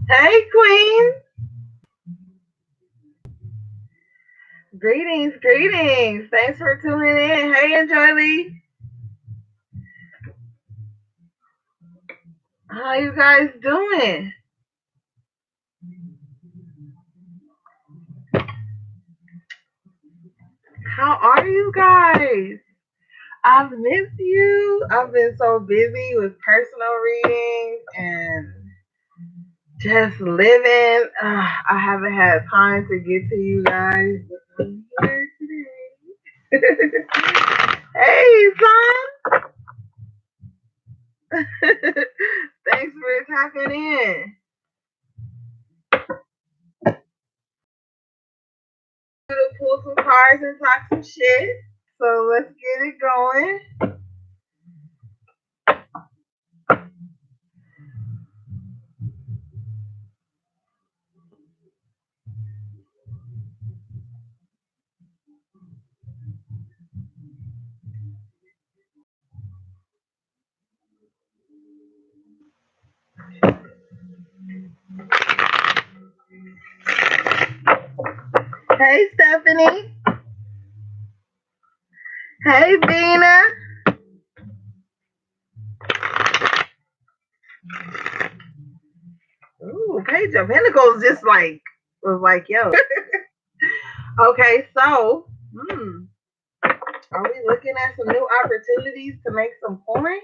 Hey, Queen. Greetings, greetings. Thanks for tuning in. Hey, Anjali. How you guys doing? How are you guys? I've missed you. I've been so busy with personal readings and just living. I haven't had time to get to you guys. But I'm here today. Hey, son. Thanks for tapping in. Gonna pull some cards and talk some shit. So let's get it going. Hey, Stephanie. Hey, Dina. Ooh, Page of Pentacles just like was like, yo. Okay, so are we looking at some new opportunities to make some coin?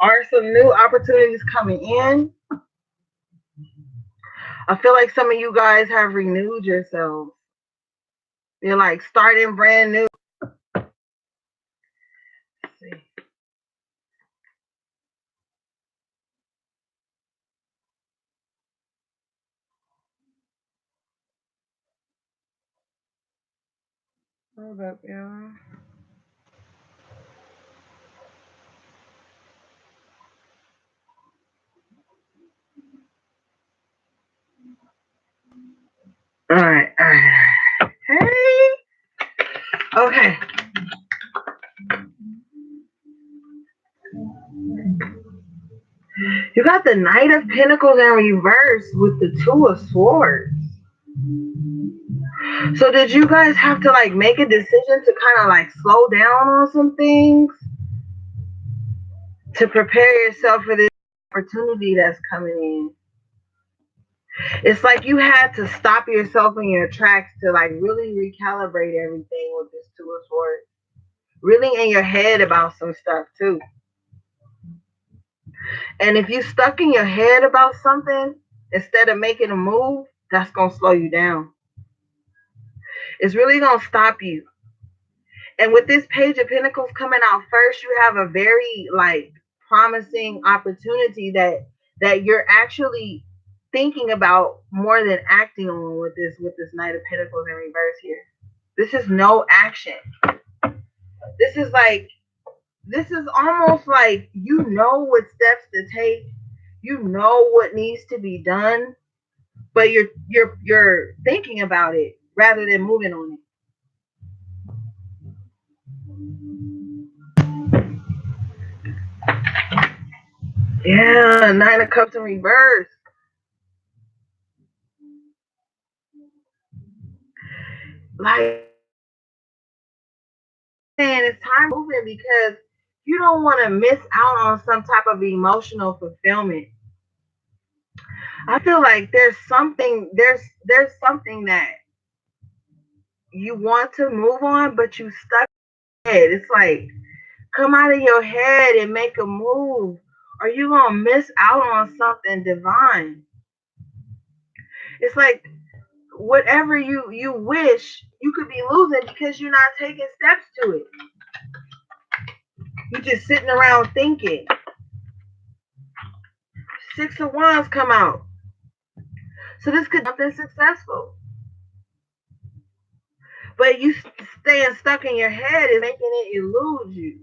Are some new opportunities coming in? I feel like some of you guys have renewed yourselves. You're like starting brand new. Let's see. Hold up, y'all. All right, all right. Hey. Okay. You got the Knight of Pentacles in reverse with the Two of Swords. So did you guys have to like make a decision to kind of like slow down on some things to prepare yourself for this opportunity that's coming in? It's like you had to stop yourself in your tracks to like really recalibrate everything with this Two of Swords. Really in your head about some stuff too. And if you stuck in your head about something instead of making a move, that's gonna slow you down. It's really gonna stop you. And with this Page of Pentacles coming out first, you have a very like promising opportunity that you're actually thinking about more than acting on with this Knight of Pentacles in reverse here. This is no action. This is like this is almost like you know what steps to take. You know what needs to be done, but you're thinking about it rather than moving on it. Yeah, Nine of Cups in reverse. Like saying it's time moving because you don't want to miss out on some type of emotional fulfillment. I feel like there's something that you want to move on, but you stuck in it. It's like come out of your head and make a move, or you gonna miss out on something divine. It's like whatever you wish, you could be losing because you're not taking steps to it. You just sitting around thinking. Six of Wands come out. So this could be something successful. But you staying stuck in your head is making it elude you.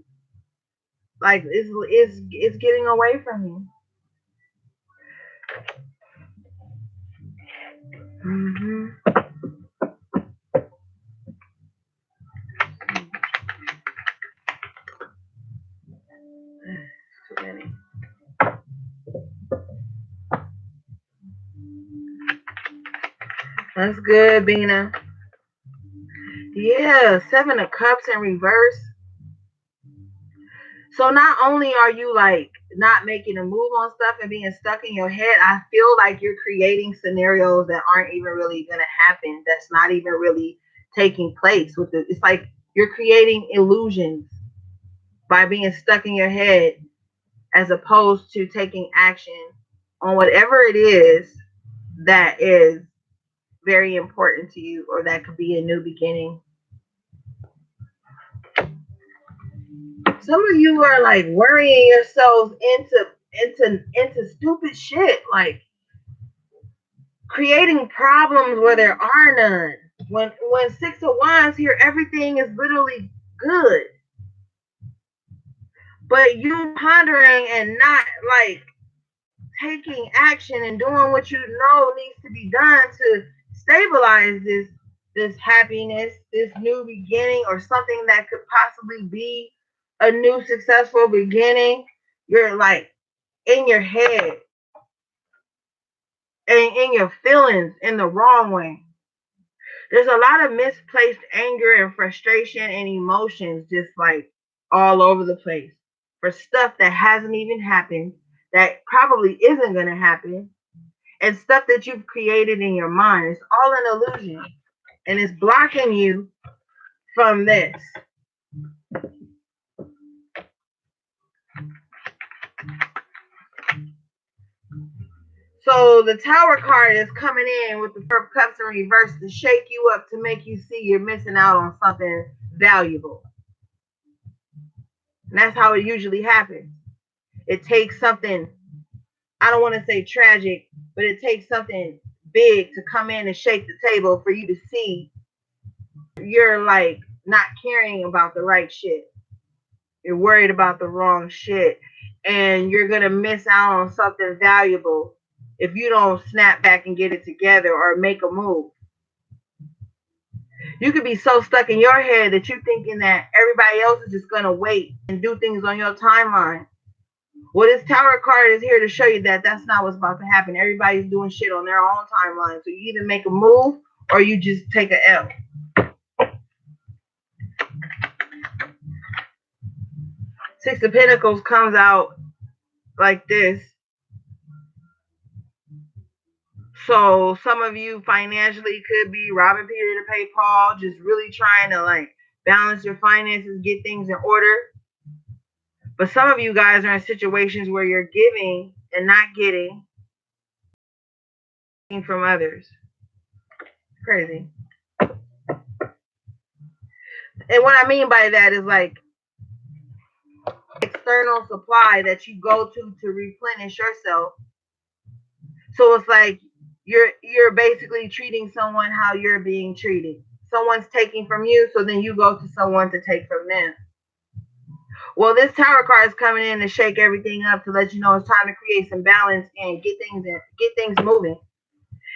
Like it's getting away from you. Mm-hmm. Too many. That's good, Bina. Yeah, Seven of Cups in reverse. So not only are you like not making a move on stuff and being stuck in your head, I feel like you're creating scenarios that aren't even really gonna happen. That's not even really taking place. It's like you're creating illusions by being stuck in your head, as opposed to taking action on whatever it is that is very important to you, or that could be a new beginning. Some of you are like worrying yourselves into stupid shit, like creating problems where there are none. When Six of Wands here, everything is literally good, but you pondering and not like taking action and doing what you know needs to be done to stabilize this happiness, this new beginning, or something that could possibly be a new successful beginning. You're like in your head and in your feelings in the wrong way. There's a lot of misplaced anger and frustration and emotions just like all over the place for stuff that hasn't even happened, that probably isn't going to happen, and stuff that you've created in your mind. It's all an illusion, and it's blocking you from this. So the Tower card is coming in with the Four of Cups in reverse to shake you up, to make you see you're missing out on something valuable. And that's how it usually happens. It takes something, I don't want to say tragic, but it takes something big to come in and shake the table for you to see you're like not caring about the right shit. You're worried about the wrong shit. And you're going to miss out on something valuable if you don't snap back and get it together or make a move. You could be so stuck in your head that you're thinking that everybody else is just going to wait and do things on your timeline. Well, this Tower card is here to show you that that's not what's about to happen. Everybody's doing shit on their own timeline. So you either make a move or you just take an L. Six of Pentacles comes out like this. So some of you financially could be robbing Peter to pay Paul, just really trying to like balance your finances, get things in order. But some of you guys are in situations where you're giving and not getting from others. Crazy. And what I mean by that is like external supply that you go to replenish yourself. So it's like you're basically treating someone how you're being treated. Someone's taking from you, so then you go to someone to take from them. Well, this Tower card is coming in to shake everything up, to let you know it's time to create some balance and get things moving.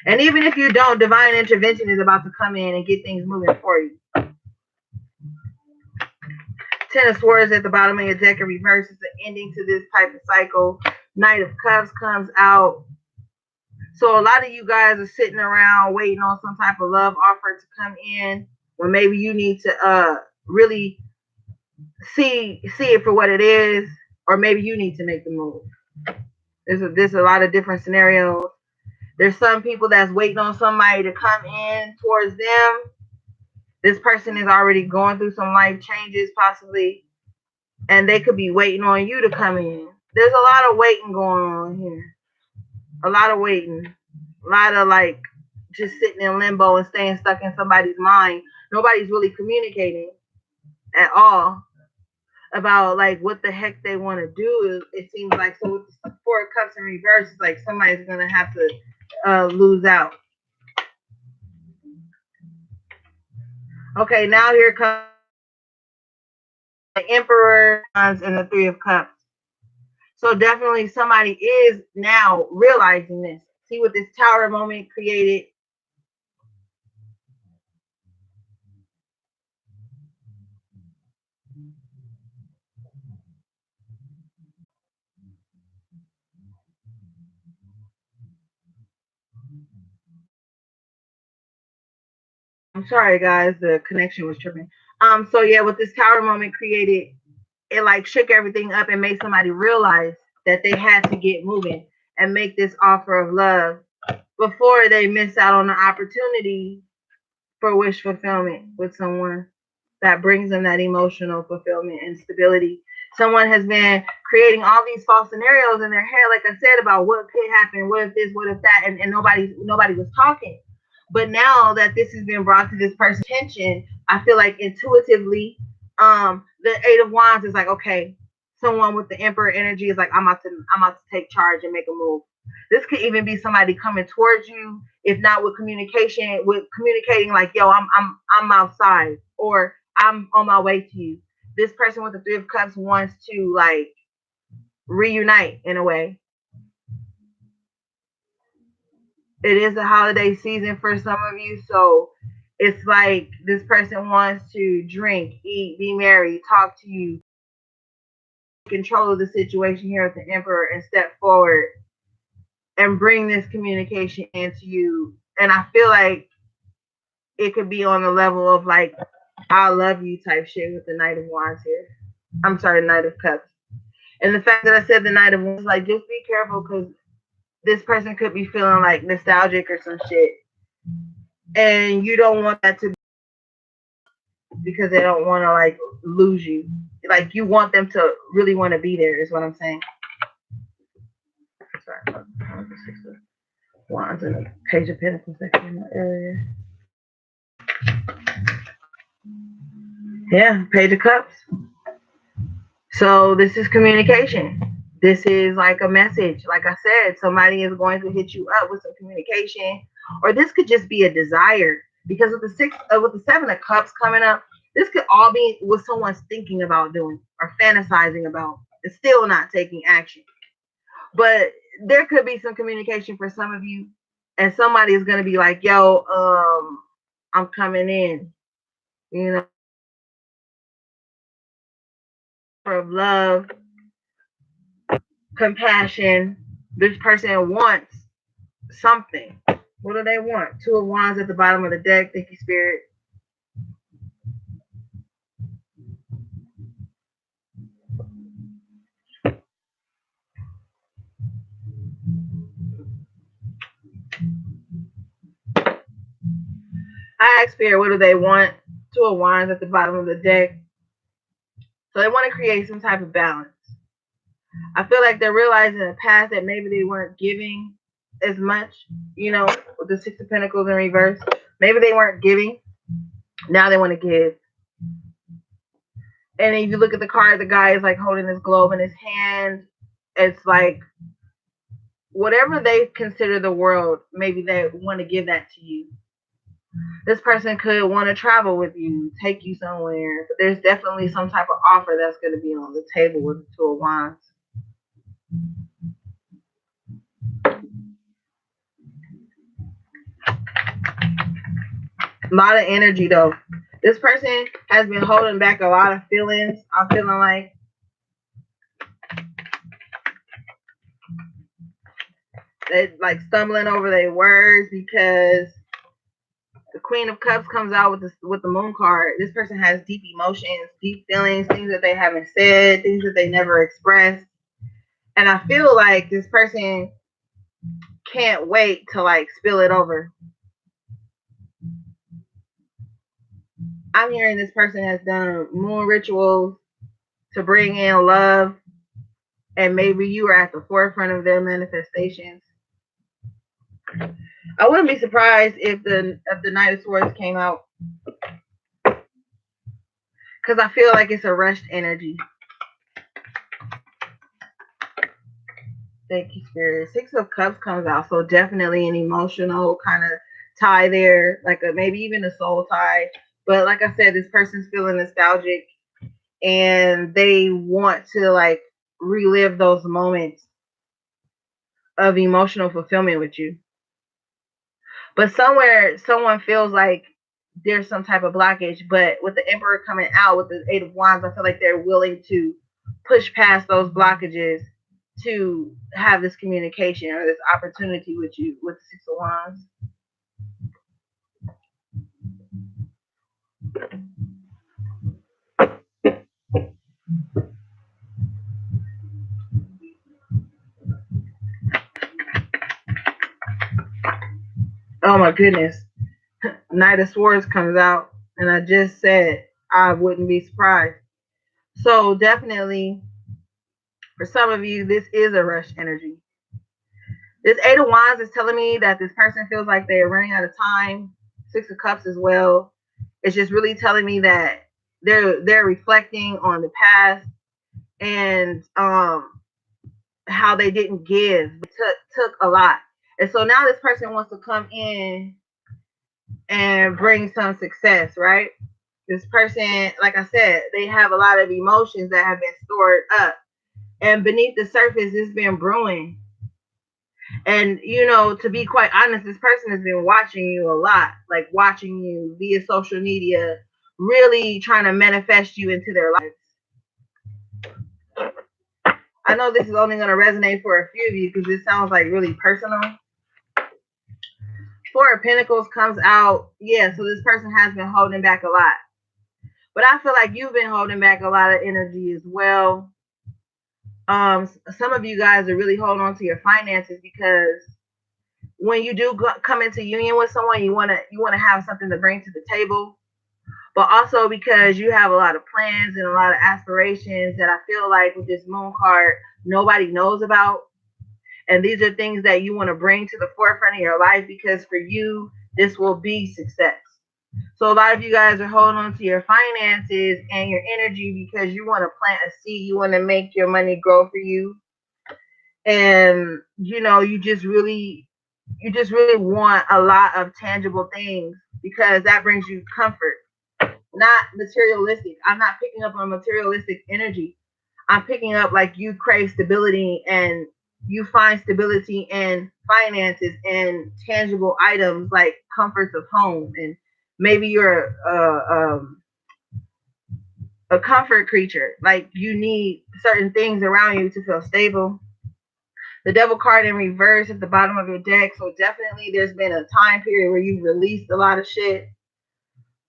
And even if you don't, divine intervention is about to come in and get things moving for you. Ten of Swords at the bottom of your deck in reverse is the ending to this type of cycle. Knight of Cups comes out. So a lot of you guys are sitting around waiting on some type of love offer to come in, when maybe you need to really see it for what it is, or maybe you need to make the move. There's a lot of different scenarios. There's some people that's waiting on somebody to come in towards them. This person is already going through some life changes possibly, and they could be waiting on you to come in. There's a lot of waiting going on here. A lot of waiting. A lot of like just sitting in limbo and staying stuck in somebody's mind. Nobody's really communicating at all. about like what the heck they want to do. It seems like, so with the Four of Cups in reverse, it's like somebody's gonna have to lose out. Okay, now here comes the Emperor and the Three of Cups. So definitely somebody is now realizing this. See what this Tower moment created. I'm sorry guys, the connection was tripping. So yeah, what this Tower moment created, it like shook everything up and made somebody realize that they had to get moving and make this offer of love before they miss out on the opportunity for wish fulfillment with someone that brings them that emotional fulfillment and stability. Someone has been creating all these false scenarios in their head, like I said, about what could happen, what if this, what if that, and nobody was talking. But now that this has been brought to this person's attention, I feel like intuitively, the Eight of Wands is like, okay, someone with the Emperor energy is like, I'm about to take charge and make a move. This could even be somebody coming towards you, if not with communication, with communicating like, yo, I'm outside, or I'm on my way to you. This person with the Three of Cups wants to like reunite in a way. It is a holiday season for some of you, so it's like this person wants to drink, eat, be merry, talk to you, control of the situation here with the Emperor, and step forward and bring this communication into you. And I feel like it could be on the level of like, I love you type shit with the Knight of Wands here. I'm sorry, Knight of Cups. And the fact that I said the Knight of Wands, like, just be careful because this person could be feeling like nostalgic or some shit. And you don't want that to be, because they don't want to like lose you. Like, you want them to really want to be there, is what I'm saying. Sorry, Wands and the Page of Pentacles that came out earlier. Yeah, Page of Cups. So this is communication. This is like a message. Like I said, somebody is going to hit you up with some communication, or this could just be a desire. Because with the Seven of Cups coming up, this could all be what someone's thinking about doing or fantasizing about, and still not taking action. But there could be some communication for some of you, and somebody is going to be like, "Yo, I'm coming in," you know, of love, compassion. This person wants something. What do they want? Two of Wands at the bottom of the deck. Thank you, Spirit. I asked Spirit, what do they want? Two of Wands at the bottom of the deck. So they want to create some type of balance. I feel like they're realizing in the past that maybe they weren't giving as much, with the Six of Pentacles in reverse. Maybe they weren't giving. Now they want to give. And if you look at the card, the guy is like holding this globe in his hand. It's like whatever they consider the world, maybe they want to give that to you. This person could want to travel with you, take you somewhere, but there's definitely some type of offer that's going to be on the table with the Two of Wands. A lot of energy though. This person has been holding back a lot of feelings. I'm feeling like they're like stumbling over their words, because the Queen of Cups comes out with the Moon card. This person has deep emotions, deep feelings, things that they haven't said, things that they never expressed. And I feel like this person can't wait to like spill it over. I'm hearing this person has done moon rituals to bring in love, and maybe you are at the forefront of their manifestations. I wouldn't be surprised if the Knight of Swords came out, because I feel like it's a rushed energy. Thank you, Spirit. Six of Cups comes out, so definitely an emotional kind of tie there, like a, maybe even a soul tie. But like I said, this person's feeling nostalgic and they want to like relive those moments of emotional fulfillment with you. But somewhere, someone feels like there's some type of blockage. But with the Emperor coming out with the Eight of Wands, I feel like they're willing to push past those blockages to have this communication or this opportunity with you with the Six of Wands. Oh my goodness. Knight of Swords comes out, and I just said I wouldn't be surprised. So definitely, for some of you, this is a rush energy. This Eight of Wands is telling me that this person feels like they're running out of time. Six of Cups as well. It's just really telling me that they're reflecting on the past and how they didn't give. It took a lot. And so now this person wants to come in and bring some success, right? This person, like I said, they have a lot of emotions that have been stored up. And beneath the surface, it's been brewing. And, you know, to be quite honest, this person has been watching you a lot, like watching you via social media, really trying to manifest you into their lives. I know this is only going to resonate for a few of you because it sounds like really personal. Four of Pentacles comes out. Yeah, so this person has been holding back a lot. But I feel like you've been holding back a lot of energy as well. Some of you guys are really holding on to your finances because when you do come into union with someone, you wanna have something to bring to the table, but also because you have a lot of plans and a lot of aspirations that I feel like with this Moon card nobody knows about, and these are things that you want to bring to the forefront of your life because for you this will be success. So a lot of you guys are holding on to your finances and your energy because you want to plant a seed. You want to make your money grow for you. And you know, you just really want a lot of tangible things because that brings you comfort, not materialistic. I'm not picking up on materialistic energy. I'm picking up like you crave stability and you find stability in finances and tangible items like comforts of home, and maybe you're a comfort creature, like you need certain things around you to feel stable. The Devil card in reverse at the bottom of your deck, so definitely there's been a time period where you've released a lot of shit.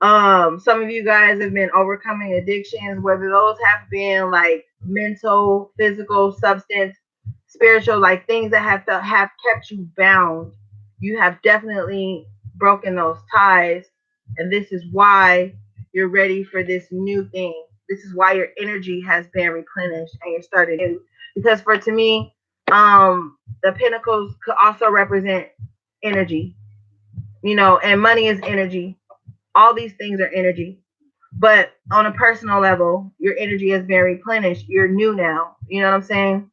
Some of you guys have been overcoming addictions, whether those have been like mental, physical, substance, spiritual, like things that have kept you bound. You have definitely broken those ties, and this is why you're ready for this new thing. This is why your energy has been replenished and you're starting new. Because for to me, the Pentacles could also represent energy, you know, and money is energy. All these things are energy. But on a personal level, your energy has been replenished. You're new now. You know what I'm saying?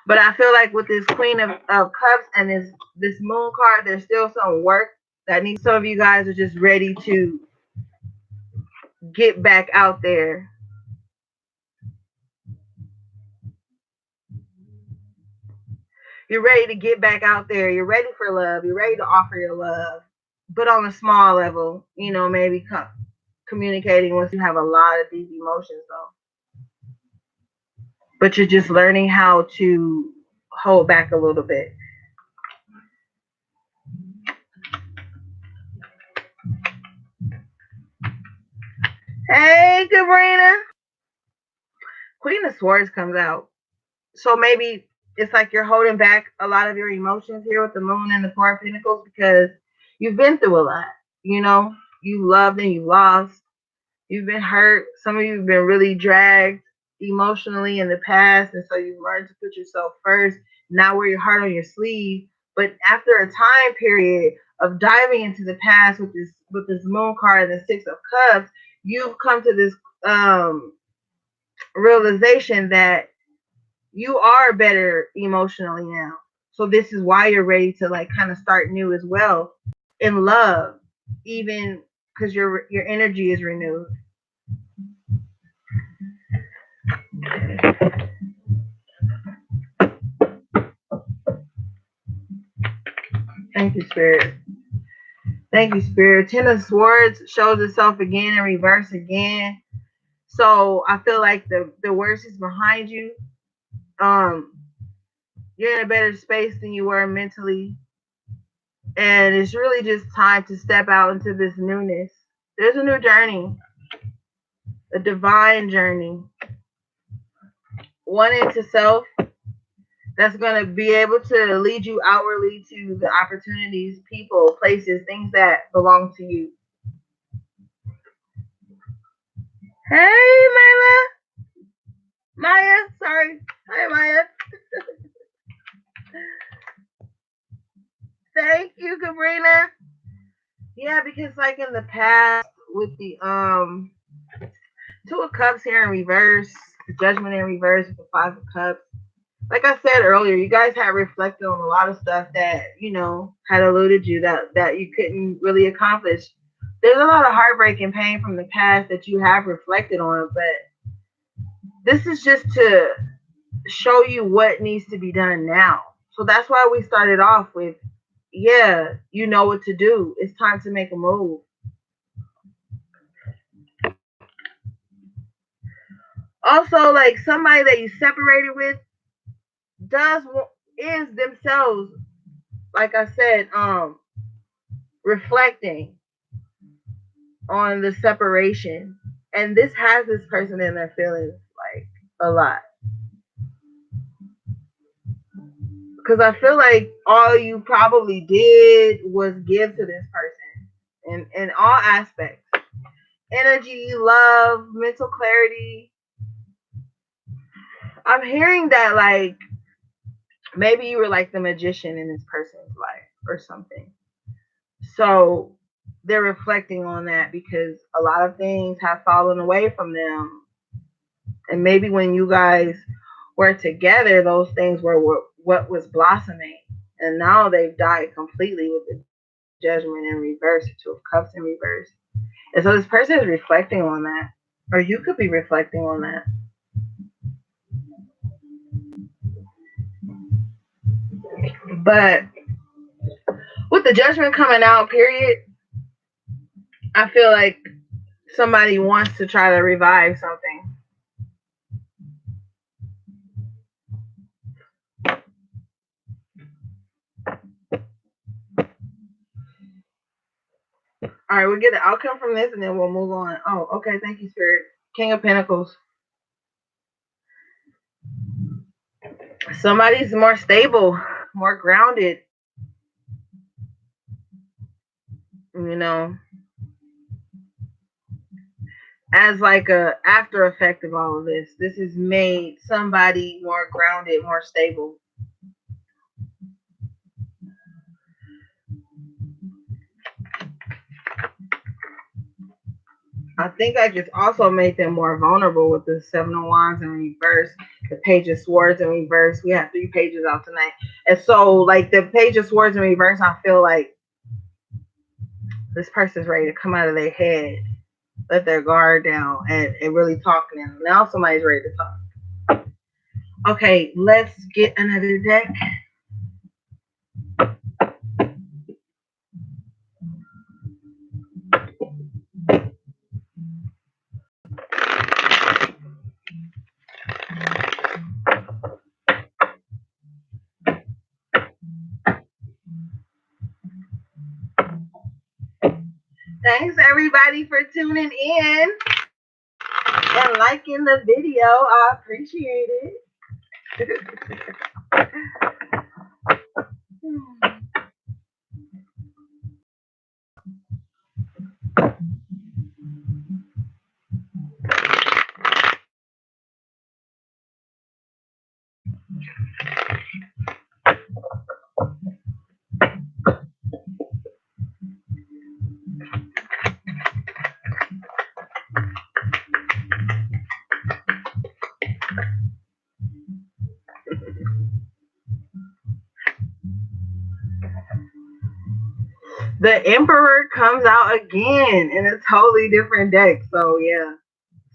But I feel like with this Queen of Cups and this Moon card, there's still some work that needs. Some of you guys are just ready to get back out there. You're ready to get back out there. You're ready for love. You're ready to offer your love, but on a small level. You know, maybe communicating once you have a lot of these emotions, though. But you're just learning how to hold back a little bit. Hey, Sabrina. Queen of Swords comes out. So maybe it's like you're holding back a lot of your emotions here with the Moon and the Four of Pentacles because you've been through a lot. You know, you loved and you lost. You've been hurt. Some of you have been really dragged emotionally in the past, and so you've learned to put yourself first. Now wear your heart on your sleeve. But after a time period of diving into the past with this Moon card and the Six of Cups, you've come to this realization that you are better emotionally now. So this is why you're ready to like kind of start new as well in love, even because your energy is renewed. Thank you, Spirit. Thank you, Spirit. Ten of Swords shows itself again in reverse again. So I feel like the worst is behind you. Um, you're in a better space than you were mentally, and it's really just time to step out into this newness. There's a new journey, a divine journey, one into self that's going to be able to lead you outwardly to the opportunities, people, places, things that belong to you. Hey, Maya, sorry. Hi, Maya. Thank you, Sabrina. Yeah, because like in the past with the Two of Cups here in reverse, the Judgment in reverse, the Five of Cups. Like I said earlier, you guys had reflected on a lot of stuff that had eluded you that you couldn't really accomplish. There's a lot of heartbreak and pain from the past that you have reflected on, but this is just to show you what needs to be done now. So that's why we started off with, yeah, you know what to do. It's time to make a move. Also, like somebody that you separated with does is themselves, like I said, reflecting on the separation, and this has this person in their feelings like a lot, because I feel like all you probably did was give to this person in all aspects: energy, love, mental clarity. I'm hearing that like maybe you were like the magician in this person's life or something. So they're reflecting on that because a lot of things have fallen away from them. And maybe when you guys were together, those things were what was blossoming. And now they've died completely with the Judgment in reverse, Two of Cups in reverse. And so this person is reflecting on that. Or you could be reflecting on that. But with the Judgment coming out, period, I feel like somebody wants to try to revive something. All right, we'll get the outcome from this and then we'll move on. Oh, okay. Thank you, Spirit. King of Pentacles. Somebody's more stable, more grounded. You know, as like a after effect of all of this, this has made somebody more grounded, more stable. I think I just also made them more vulnerable with the Seven of Wands in reverse, the Page of Swords in reverse. We have 3 pages out tonight. And so, like, the Page of Swords in reverse, I feel like this person's ready to come out of their head, let their guard down, and really talk to them. Now somebody's ready to talk. Okay, let's get another deck. Thanks everybody for tuning in and liking the video. I appreciate it. The Emperor comes out again in a totally different deck. So yeah,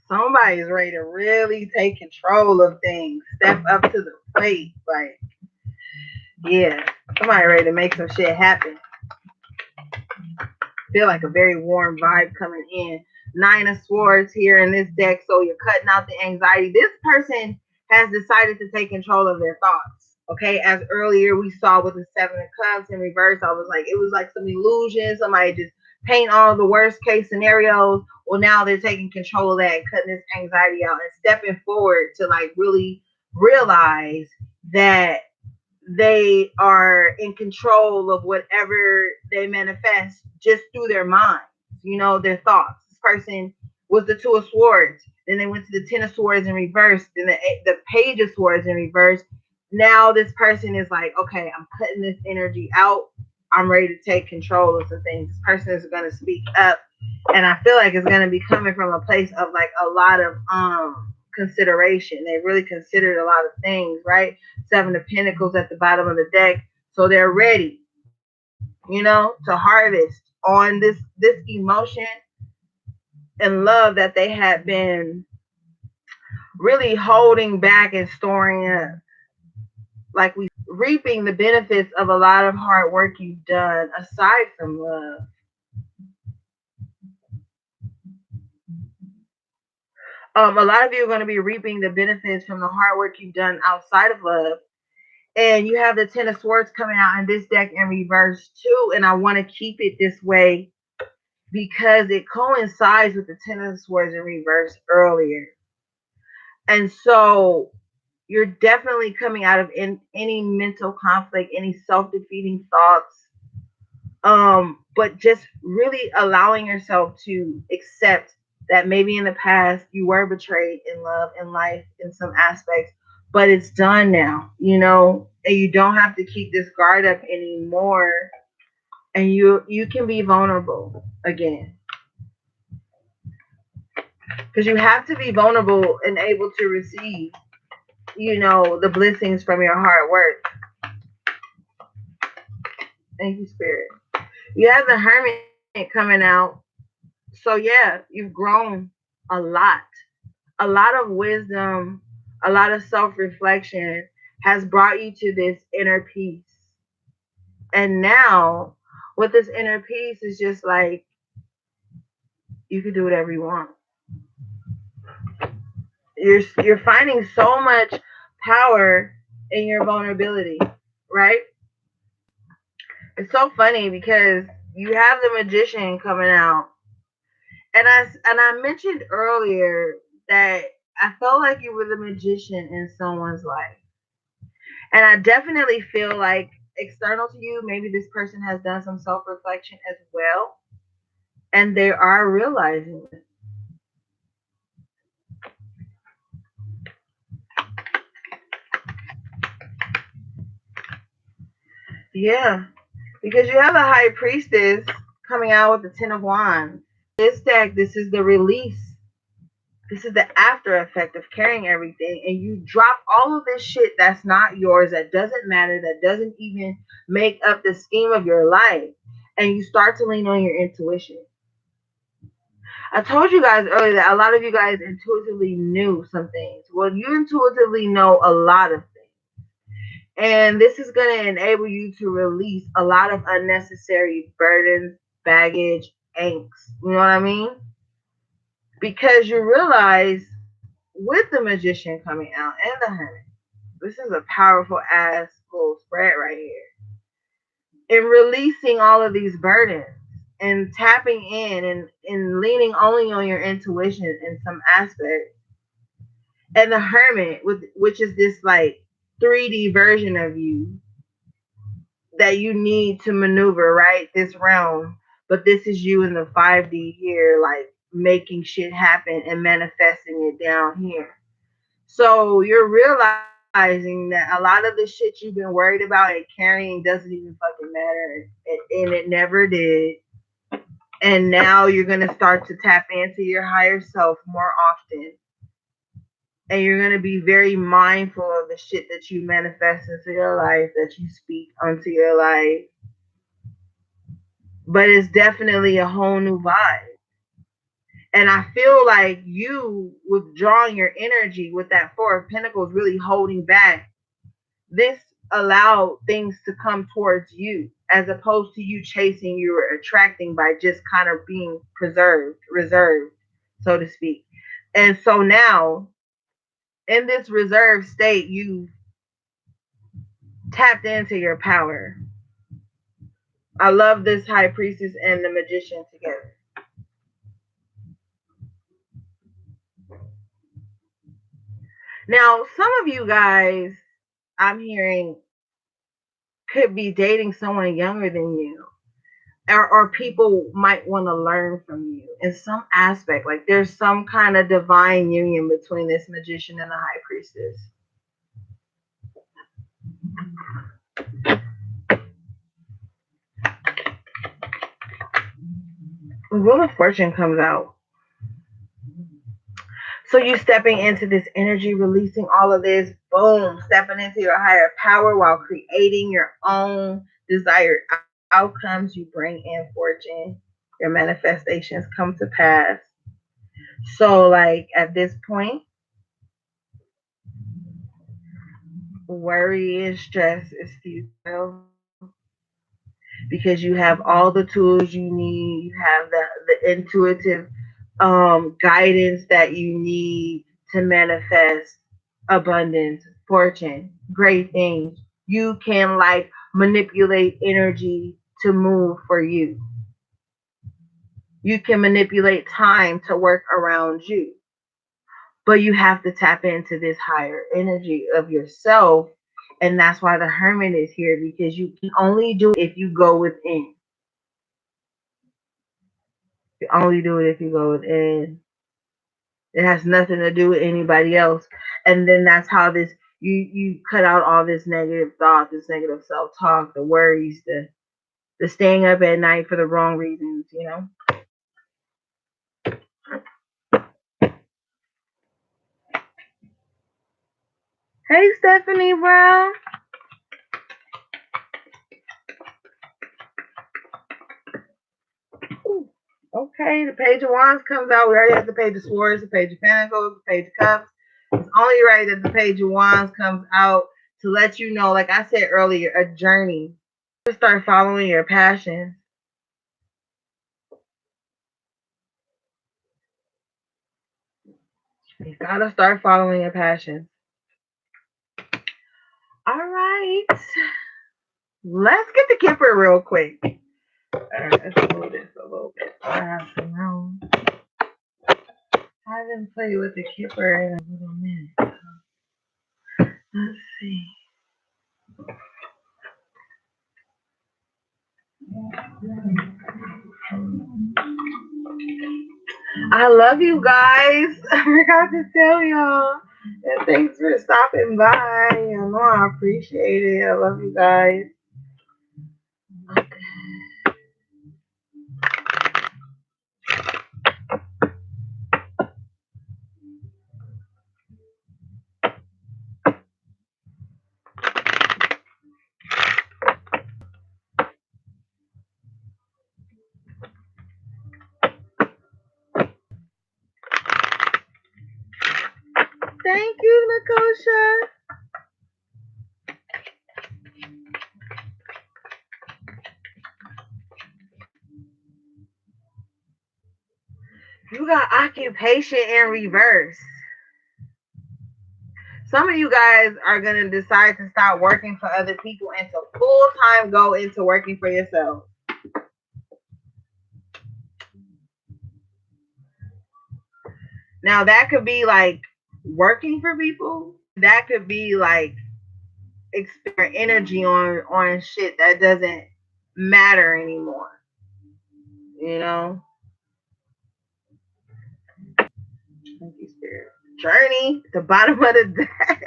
somebody's ready to really take control of things, step up to the plate. Like, yeah, somebody ready to make some shit happen. Feel like a very warm vibe coming in. Nine of Swords here in this deck, so you're cutting out the anxiety. This person has decided to take control of their thoughts. Okay, as earlier we saw with the Seven of Cups in reverse, I was like, it was like some illusion. Somebody just paint all the worst case scenarios. Well, now they're taking control of that, cutting this anxiety out, and stepping forward to like really realize that they are in control of whatever they manifest just through their minds, their thoughts. This person was the Two of Swords, then they went to the Ten of Swords in reverse, then the Page of Swords in reverse. Now this person is like, okay, I'm cutting this energy out. I'm ready to take control of some things. This person is going to speak up, and I feel like it's going to be coming from a place of like a lot of consideration. They really considered a lot of things, right? Seven of Pentacles at the bottom of the deck, so they're ready, to harvest on this emotion and love that they had been really holding back and storing up. Like, we reaping the benefits of a lot of hard work you've done aside from love. A lot of you are going to be reaping the benefits from the hard work you've done outside of love. And you have the Ten of Swords coming out in this deck in reverse too. And I want to keep it this way because it coincides with the Ten of Swords in reverse earlier. And so you're definitely coming out of any mental conflict, any self-defeating thoughts, but just really allowing yourself to accept that maybe in the past you were betrayed in love and life in some aspects, but it's done now, and you don't have to keep this guard up anymore, and you can be vulnerable again, because you have to be vulnerable and able to receive, the blessings from your hard work. Thank you, Spirit. You have the Hermit coming out. So yeah, you've grown a lot. A lot of wisdom, a lot of self-reflection has brought you to this inner peace. And now with this inner peace, it's just like you can do whatever you want. You're finding so much power in your vulnerability, right? It's so funny because you have the Magician coming out. And I mentioned earlier that I felt like you were the magician in someone's life. And I definitely feel like external to you, maybe this person has done some self reflection as well. And they are realizing it. Yeah. Because you have a high priestess coming out with the Ten of Wands. This deck, this is the release. This is the after effect of carrying everything. And you drop all of this shit that's not yours, that doesn't matter, that doesn't even make up the scheme of your life. And you start to lean on your intuition. I told you guys earlier that a lot of you guys intuitively knew some things. Well, you intuitively know a lot of things. And this is going to enable you to release a lot of unnecessary burdens, baggage, angst. You know what I mean? Because you realize with the Magician coming out and the Hermit, this is a powerful ass little spread right here. In releasing all of these burdens and tapping in and leaning only on your intuition in some aspect. And the Hermit, which is this like 3D version of you that you need to maneuver, right? This realm. But this is you in the 5D here, like making shit happen and manifesting it down here. So you're realizing that a lot of the shit you've been worried about and carrying doesn't even fucking matter. And it never did. And now you're going to start to tap into your higher self more often. And you're going to be very mindful of the shit that you manifest into your life, that you speak onto your life. but it's definitely a whole new vibe. And I feel like you withdrawing your energy with that Four of Pentacles really holding back. This allowed things to come towards you as opposed to you chasing, you were attracting by just kind of being reserved, so to speak. And so now, in this reserved state, you tapped into your power. I love this High Priestess and the Magician together. Now, some of you guys, I'm hearing, could be dating someone younger than you. Or people might want to learn from you in some aspect. Like there's some kind of divine union between this Magician and the High Priestess. The Wheel of Fortune comes out. So you stepping into this energy, releasing all of this, boom, stepping into your higher power while creating your own desired outcomes. You bring in fortune. Your manifestations come to pass. So like at this point, worry and stress is futile because you have all the tools you need. You have the intuitive guidance that you need to manifest abundance, fortune, great things. You can like manipulate energy to move for you. You can manipulate time to work around you. But you have to tap into this higher energy of yourself. And that's why the Hermit is here, because you can only do it if you go within. You only do it if you go within. It has nothing to do with anybody else. And then that's how this you cut out all this negative thought, this negative self talk, the worries, the staying up at night for the wrong reasons, you know. Hey Stephanie Brown. Ooh, okay, the Page of Wands comes out. We already have the Page of Swords, the Page of Pentacles, the Page of Cups. It's only right that the Page of Wands comes out to let you know, like I said earlier, a journey. To start following your passions. You gotta start following your passions. All right. Let's get the Kipper real quick. All right, let's move this a little bit. I have some room. I haven't played with the Kipper in a little minute. Let's see. I love you guys. I forgot to tell y'all. And thanks for stopping by. You know I appreciate it. I love you guys. Thank you, Nakosha. You got occupation in reverse. Some of you guys are going to decide to stop working for other people and to full time go into working for yourself. Now, that could be like working for people. That could be like expending energy on shit that doesn't matter anymore. You know? Thank you, Spirit. Journey, the bottom of the deck.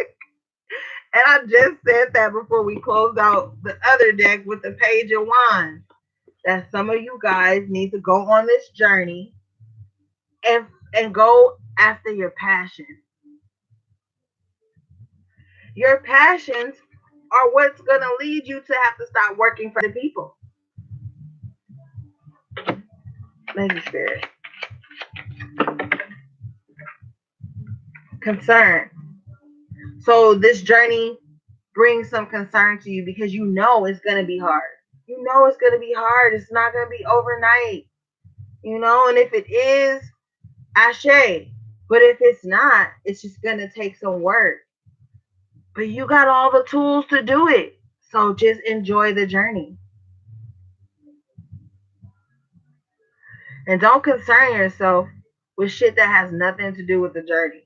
And I just said that before we closed out the other deck with the Page of Wands. That some of you guys need to go on this journey and go after your passion. Your passions are what's going to lead you to have to stop working for the people. Lady Spirit. Concern. So this journey brings some concern to you because you know it's going to be hard. You know it's going to be hard. It's not going to be overnight. And if it is, ashe. But if it's not, it's just going to take some work. But you got all the tools to do it. So just enjoy the journey. And don't concern yourself with shit that has nothing to do with the journey.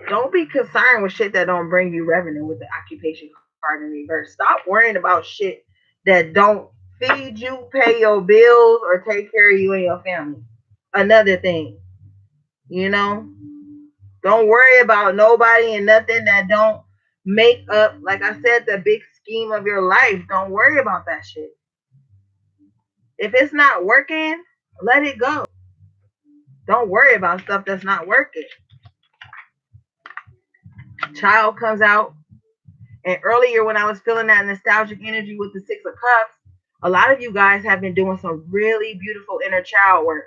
Don't be concerned with shit that don't bring you revenue with the occupation card in reverse. Stop worrying about shit that don't feed you, pay your bills, or take care of you and your family. Another thing, you know, don't worry about nobody and nothing that don't make up, like I said, the big scheme of your life. Don't worry about that shit. If it's not working, let it go. Don't worry about stuff that's not working. Child comes out. And earlier, when I was feeling that nostalgic energy with the Six of Cups, a lot of you guys have been doing some really beautiful inner child work.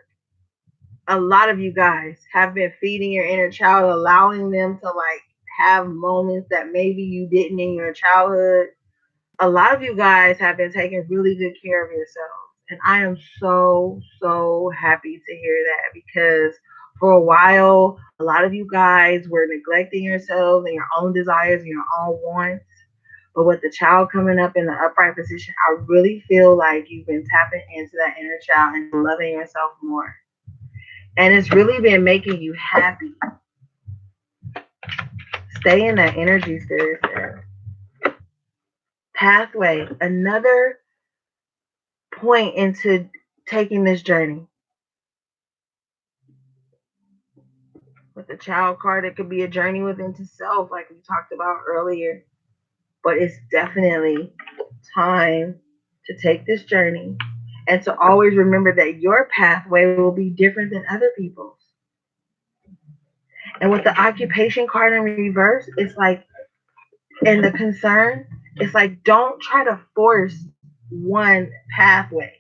A lot of you guys have been feeding your inner child, allowing them to like have moments that maybe you didn't in your childhood. A lot of you guys have been taking really good care of yourselves. And I am so, so happy to hear that because for a while, a lot of you guys were neglecting yourselves and your own desires and your own wants. But with the child coming up in the upright position, I really feel like you've been tapping into that inner child and loving yourself more. And it's really been making you happy. Stay in that energy, Spirit. Pathway, another point into taking this journey. With the child card, it could be a journey within self, like we talked about earlier. But it's definitely time to take this journey and to always remember that your pathway will be different than other people's. And with the occupation card in reverse, it's like, and the concern, it's like, don't try to force one pathway.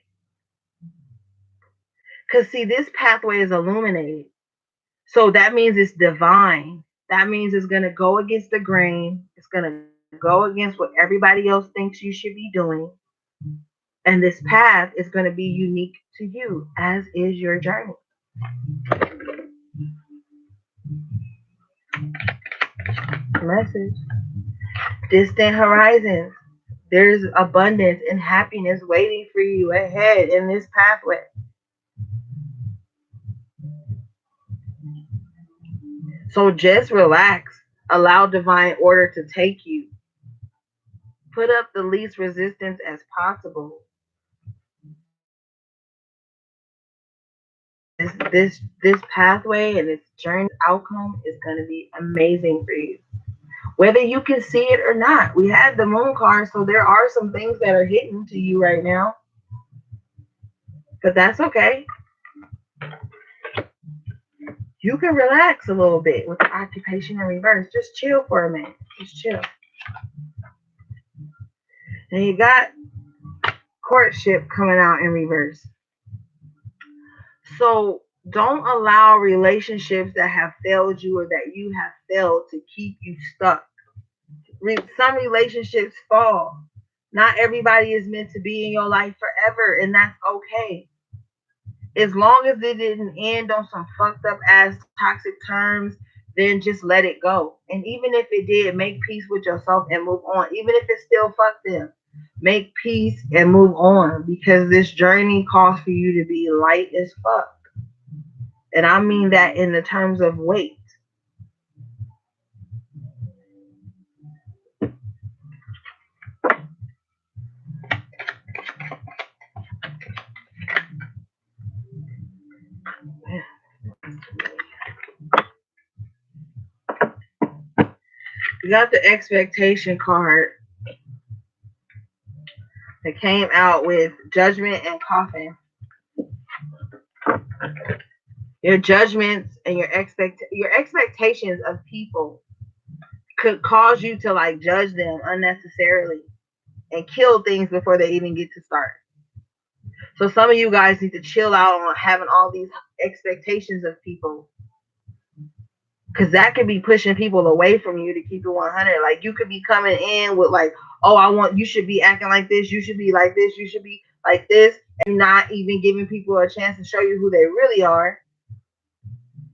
Because, see, this pathway is illuminated. So that means it's divine. That means it's going to go against the grain. It's going to go against what everybody else thinks you should be doing. And this path is going to be unique to you, as is your journey. Message. Distant horizons. There's abundance and happiness waiting for you ahead in this pathway. So just relax. Allow divine order to take you. Put up the least resistance as possible. This pathway and its journey outcome is going to be amazing for you. Whether you can see it or not. We had the moon card, so there are some things that are hidden to you right now. But that's okay. You can relax a little bit with the occupation in reverse. Just chill for a minute. Just chill. And you got courtship coming out in reverse. So don't allow relationships that have failed you or that you have failed to keep you stuck. Some relationships fall. Not everybody is meant to be in your life forever, and that's okay. As long as it didn't end on some fucked up ass toxic terms, then just let it go. And even if it did, make peace with yourself and move on. Even if it's still fucked them, make peace and move on because this journey calls for you to be light as fuck. And I mean that in the terms of weight. You got the expectation card that came out with judgment and coffin. Your judgments and your expectations of people could cause you to like judge them unnecessarily and kill things before they even get to start. So some of you guys need to chill out on having all these expectations of people, because that could be pushing people away from you to keep it 100. Like, you could be coming in with like, oh, you should be acting like this, you should be like this, you should be like this, and not even giving people a chance to show you who they really are.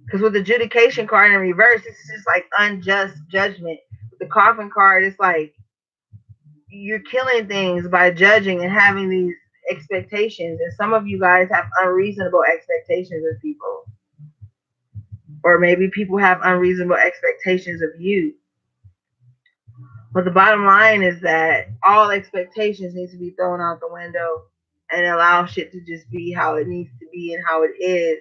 Because with the adjudication card in reverse, it's just like unjust judgment. With the coffin card, it's like you're killing things by judging and having these expectations. And some of you guys have unreasonable expectations of people. Or maybe people have unreasonable expectations of you. But the bottom line is that all expectations need to be thrown out the window and allow shit to just be how it needs to be and how it is.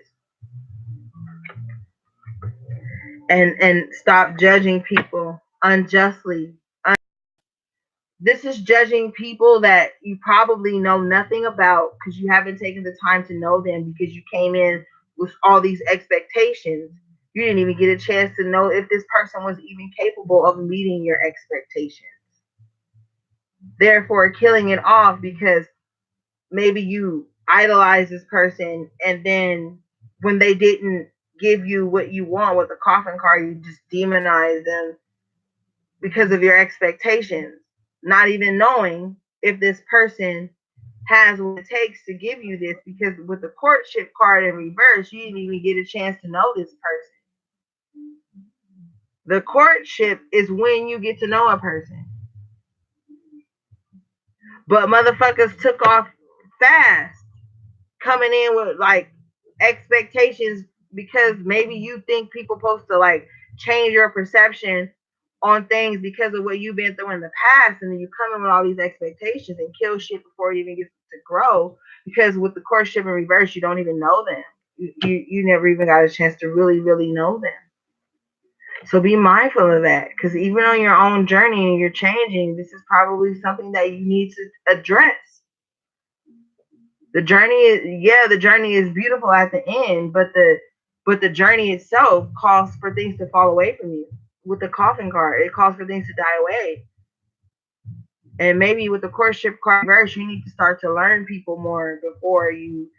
And stop judging people unjustly. This is judging people that you probably know nothing about because you haven't taken the time to know them, because you came in with all these expectations. You didn't even get a chance to know if this person was even capable of meeting your expectations. Therefore, killing it off because maybe you idolize this person, and then when they didn't give you what you want with the coffin card, you just demonize them because of your expectations, not even knowing if this person has what it takes to give you this, because with the courtship card in reverse, you didn't even get a chance to know this person. The courtship is when you get to know a person. But motherfuckers took off fast, coming in with like expectations, because maybe you think people supposed to like change your perception on things because of what you've been through in the past, and then you come in with all these expectations and kill shit before you even get to grow. Because with the courtship in reverse, you don't even know them. You never even got a chance to really know them. So be mindful of that, because even on your own journey and you're changing, this is probably something that you need to address. The journey is beautiful at the end, but the journey itself calls for things to fall away from you. With the coffin card, it calls for things to die away. And maybe with the courtship card reverse, you need to start to learn people more before you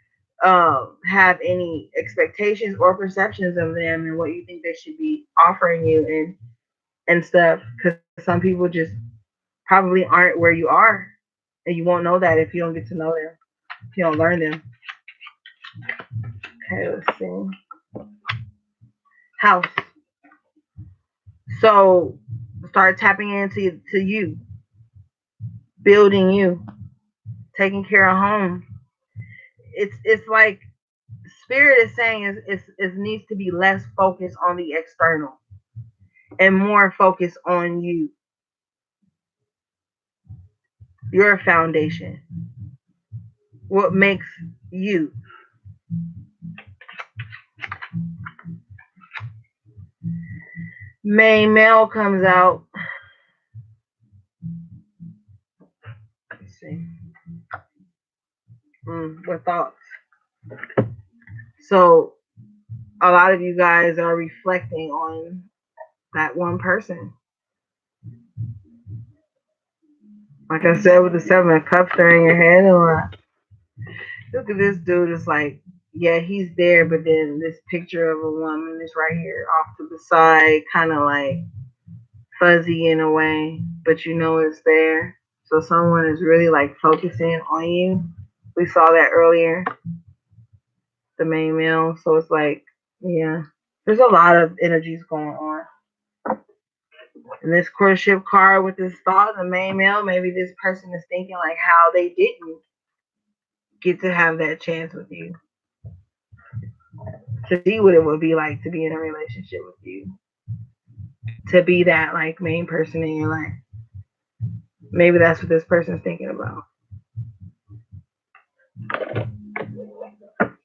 have any expectations or perceptions of them and what you think they should be offering you and stuff. Because some people just probably aren't where you are, and you won't know that if you don't get to know them, if you don't learn them. Okay, let's see. House. So start tapping into you, building you, taking care of home. It's like spirit is saying it needs to be less focused on the external and more focused on you, your foundation, what makes you. Main male comes out. Let's see. What thoughts? So a lot of you guys are reflecting on that one person. Like I said, with the 7 of Cups, they're in your head a lot. Look at this dude. It's like, yeah, he's there, but then this picture of a woman is right here off to the side, kind of like fuzzy in a way, but you know it's there. So someone is really like focusing on you. We saw that earlier, the main male. So it's like, yeah, there's a lot of energies going on. And this courtship card with this thought, the main male, maybe this person is thinking like how they didn't get to have that chance with you, to see what it would be like to be in a relationship with you, to be that like main person in your life. Maybe that's what this person's thinking about.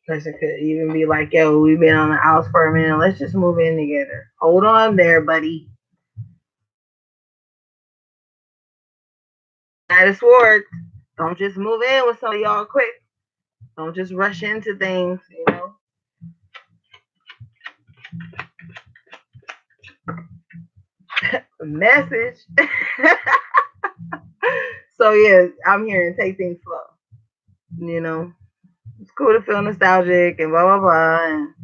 Person could even be like, yo, we've been on the house for a minute, let's just move in together. Hold on there, buddy. Knight of Swords. Don't just move in with some of y'all quick. Don't just rush into things, you know. Message. So yeah, I'm here and take things slow. You know. cool to feel nostalgic and blah blah blah. And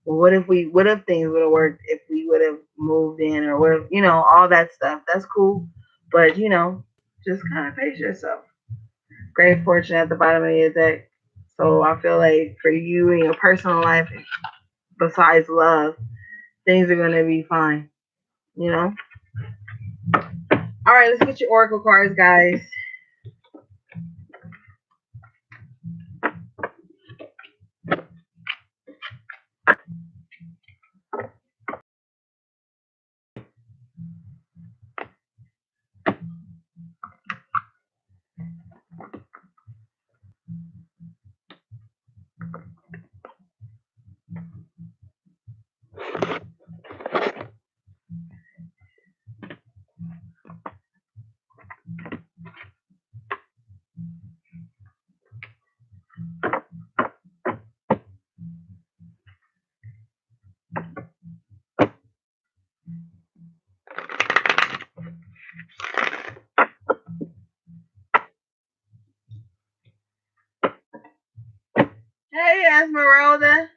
what if things would have worked if we would have moved in, or what if, all that stuff. That's cool, but just kind of pace yourself. Great fortune at the bottom of your deck. So I feel like for you in your personal life, besides love, things are gonna be fine. You know. All right, let's get your oracle cards, guys. Hey, Esmeralda.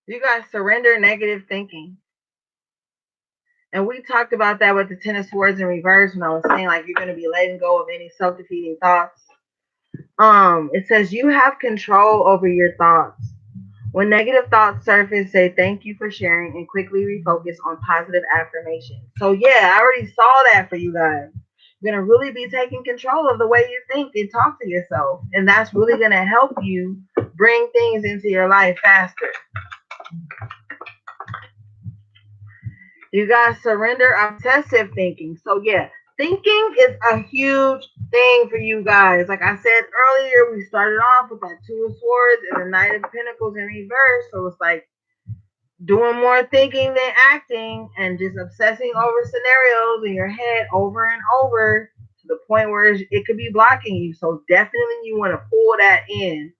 You guys surrender negative thinking. And we talked about that with the Ten of Swords in reverse when I was saying like you're going to be letting go of any self-defeating thoughts. It says you have control over your thoughts. When negative thoughts surface, say thank you for sharing and quickly refocus on positive affirmation. So yeah, I already saw that for you guys. You're going to really be taking control of the way you think and talk to yourself. And that's really going to help you bring things into your life faster. You guys surrender obsessive thinking. So yeah, thinking is a huge thing for you guys. Like I said earlier, we started off with that Two of Swords and the Knight of Pentacles in reverse. So it's like doing more thinking than acting and just obsessing over scenarios in your head over and over to the point where it could be blocking you. So definitely you want to pull that in.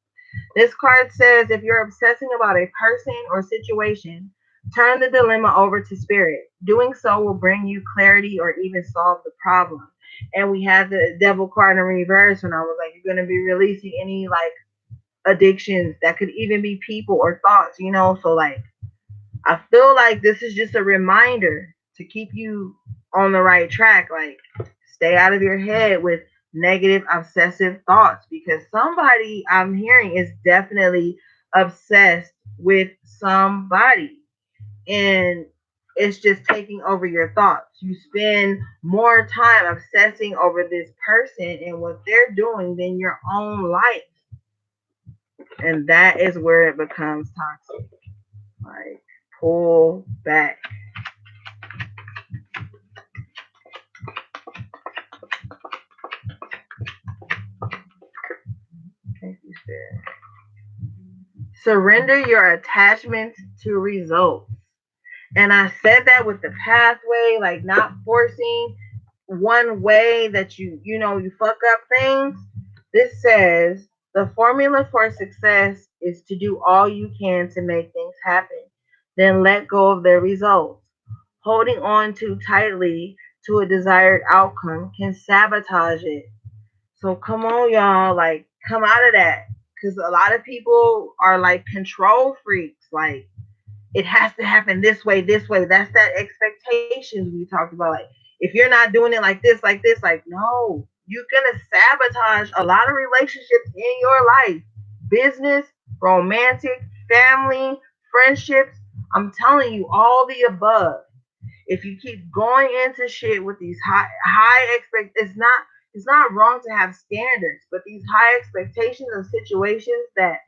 This card says if you're obsessing about a person or situation, turn the dilemma over to spirit. Doing so will bring you clarity or even solve the problem. And we had the devil card in reverse when I was like, you're going to be releasing any like addictions that could even be people or thoughts, So like, I feel like this is just a reminder to keep you on the right track. Like, stay out of your head with negative, obsessive thoughts because somebody I'm hearing is definitely obsessed with somebody. And it's just taking over your thoughts. You spend more time obsessing over this person and what they're doing than your own life. And that is where it becomes toxic. Like, pull back. Thank you, Spirit. Surrender your attachment to results. And I said that with the pathway, like not forcing one way that you fuck up things. This says the formula for success is to do all you can to make things happen, then let go of the results. Holding on too tightly to a desired outcome can sabotage it. So come on, y'all, like come out of that. Because a lot of people are like control freaks. Like it has to happen this way, this way. That's that expectations we talked about. Like if you're not doing it like this, like no, you're gonna sabotage a lot of relationships in your life. Business, romantic, family, friendships. I'm telling you, all the above. If you keep going into shit with these high expect, it's not wrong to have standards, but these high expectations of situations that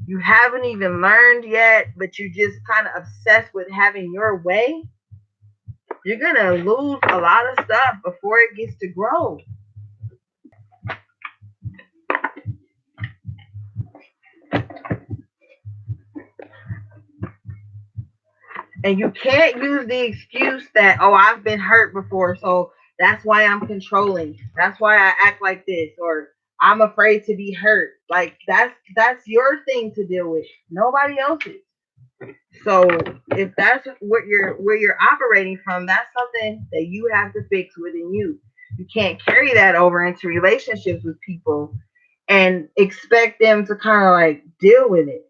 you haven't even learned yet, but you just kind of obsessed with having your way, you're gonna lose a lot of stuff before it gets to grow. And you can't use the excuse that, oh, I've been hurt before, so that's why I'm controlling. That's why I act like this, or I'm afraid to be hurt. Like that's your thing to deal with. Nobody else's. So if that's what you're operating from, that's something that you have to fix within you. You can't carry that over into relationships with people and expect them to kind of like deal with it,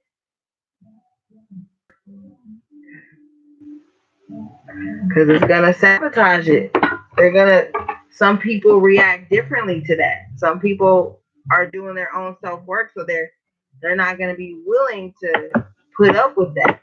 because it's gonna sabotage it. They're gonna. Some people react differently to that. Some people are doing their own self work, so they're not gonna be willing to put up with that.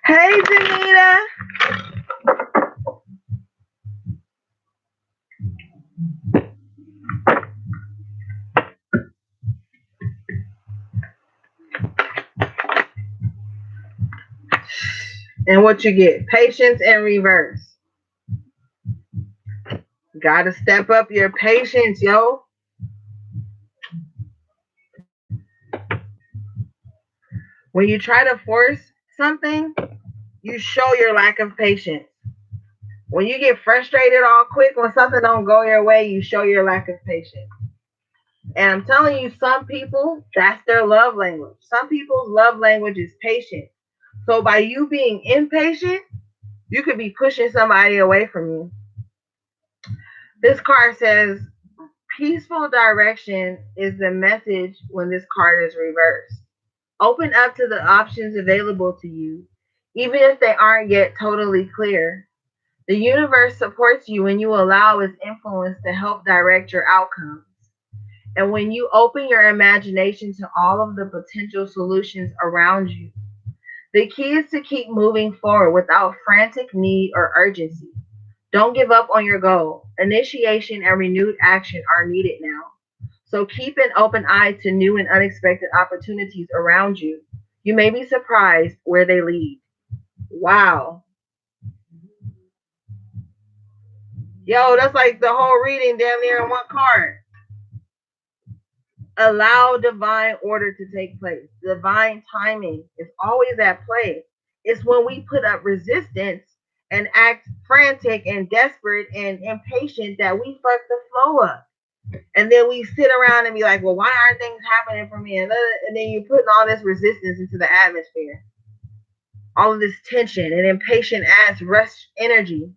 Hey, Janita. And what you get? Patience and reverse. Gotta step up your patience, yo. When you try to force something, you show your lack of patience. When you get frustrated all quick when something don't go your way, you show your lack of patience. And I'm telling you, some people, that's their love language. Some people's love language is patience. So by you being impatient, you could be pushing somebody away from you. This card says peaceful direction is the message when this card is reversed. Open up to the options available to you, even if they aren't yet totally clear. The universe supports you when you allow its influence to help direct your outcomes. And when you open your imagination to all of the potential solutions around you, the key is to keep moving forward without frantic need or urgency. Don't give up on your goal. Initiation and renewed action are needed now. So keep an open eye to new and unexpected opportunities around you. You may be surprised where they lead. Wow. Yo, that's like the whole reading damn near in one card. Allow divine order to take place. Divine timing is always at play. It's when we put up resistance and act frantic and desperate and impatient that we fuck the flow up. And then we sit around and be like, well, why aren't things happening for me? And then you're putting all this resistance into the atmosphere. All of this tension and impatient adds rush energy.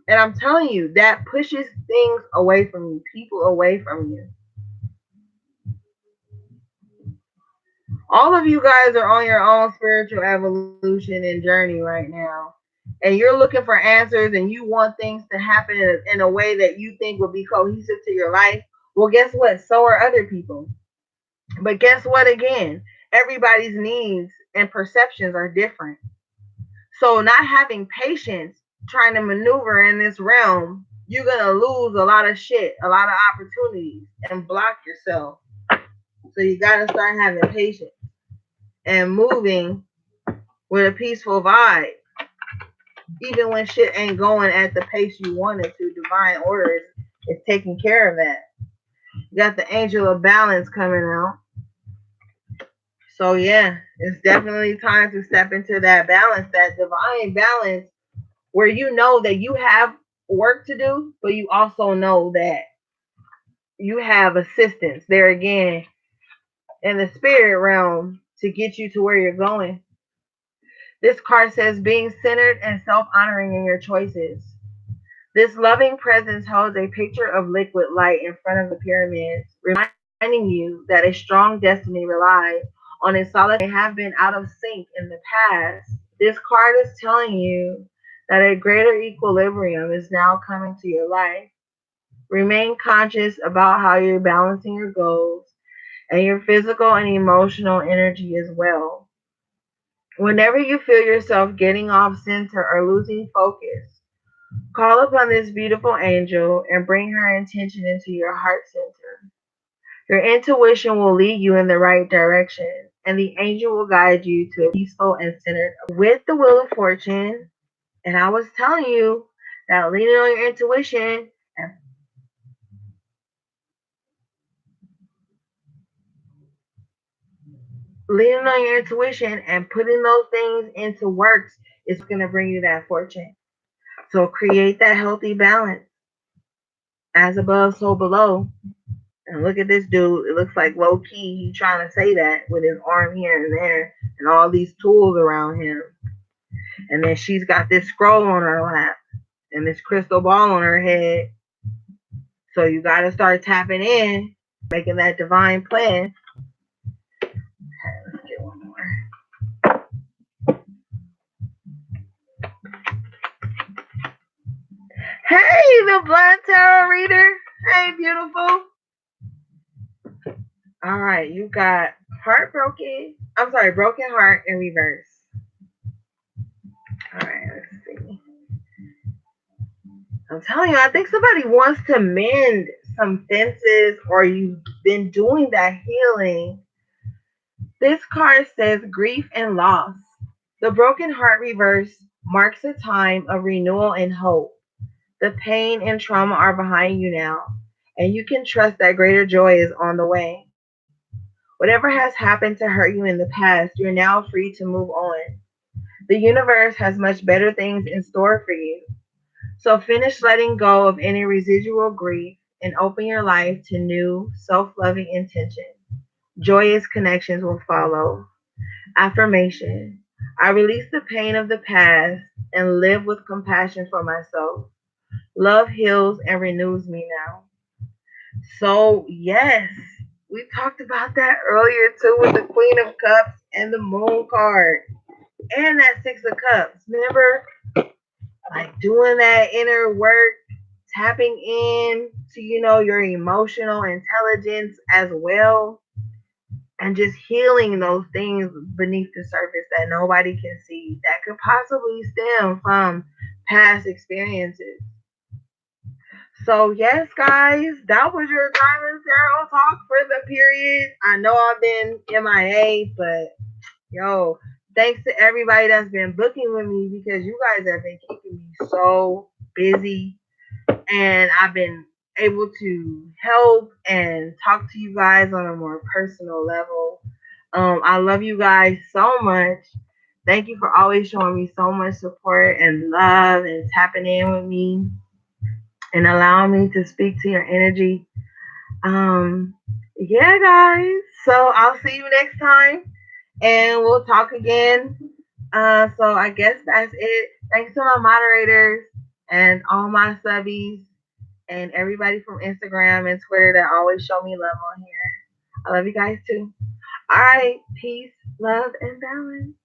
And I'm telling you, that pushes things away from you, people away from you. All of you guys are on your own spiritual evolution and journey right now. And you're looking for answers and you want things to happen in a way that you think will be cohesive to your life. Well, guess what? So are other people. But guess what again? Everybody's needs and perceptions are different. So, not having patience trying to maneuver in this realm, you're going to lose a lot of shit, a lot of opportunities, and block yourself. So, you got to start having patience and moving with a peaceful vibe, even when shit ain't going at the pace you want it to. Divine order is taking care of that. You got the angel of balance coming out. So yeah, it's definitely time to step into that balance, that divine balance, where you know that you have work to do, but you also know that you have assistance there again in the spirit realm to get you to where you're going. This card says being centered and self honoring in your choices. This loving presence holds a picture of liquid light in front of the pyramids, reminding you that a strong destiny relies on a solid may have been out of sync in the past. This card is telling you that a greater equilibrium is now coming to your life. Remain conscious about how you're balancing your goals and your physical and emotional energy as well. Whenever you feel yourself getting off center or losing focus, call upon this beautiful angel and bring her intention into your heart center. Your intuition will lead you in the right direction, and the angel will guide you to a peaceful and centered with the wheel of fortune. And I was telling you that leaning on your intuition and leaning on your intuition and putting those things into works is going to bring you that fortune. So create that healthy balance. As above, so below. And look at this dude. It looks like low key he trying to say that with his arm here and there and all these tools around him. And then she's got this scroll on her lap and this crystal ball on her head. So you got to start tapping in, making that divine plan. Okay, let's get one more. Hey, the Blind Tarot Reader. Hey, beautiful. All right, you got heartbroken. I'm sorry, broken heart in reverse. All right, let's see. I'm telling you, I think somebody wants to mend some fences or you've been doing that healing. This card says grief and loss. The broken heart reverse marks a time of renewal and hope. The pain and trauma are behind you now, and you can trust that greater joy is on the way. Whatever has happened to hurt you in the past, you're now free to move on. The universe has much better things in store for you. So finish letting go of any residual grief and open your life to new, self loving intention. Joyous connections will follow. Affirmation: I release the pain of the past and live with compassion for myself. Love heals and renews me now. So, yes, we talked about that earlier too with the Queen of Cups and the Moon card and that Six of Cups. Remember, like doing that inner work, tapping in to, your emotional intelligence as well, and just healing those things beneath the surface that nobody can see that could possibly stem from past experiences. So yes, guys, that was your Diamond Tarot talk for the period. I know I've been MIA, but yo, thanks to everybody that's been booking with me because you guys have been keeping me so busy and I've been able to help and talk to you guys on a more personal level. I love you guys so much. Thank you for always showing me so much support and love and tapping in with me and allowing me to speak to your energy. Um, yeah, guys. So I'll see you next time and we'll talk again. So I guess that's it. Thanks to my moderators and all my subbies and everybody from Instagram and Twitter that always show me love on here. I love you guys too. All right. Peace, love, and balance.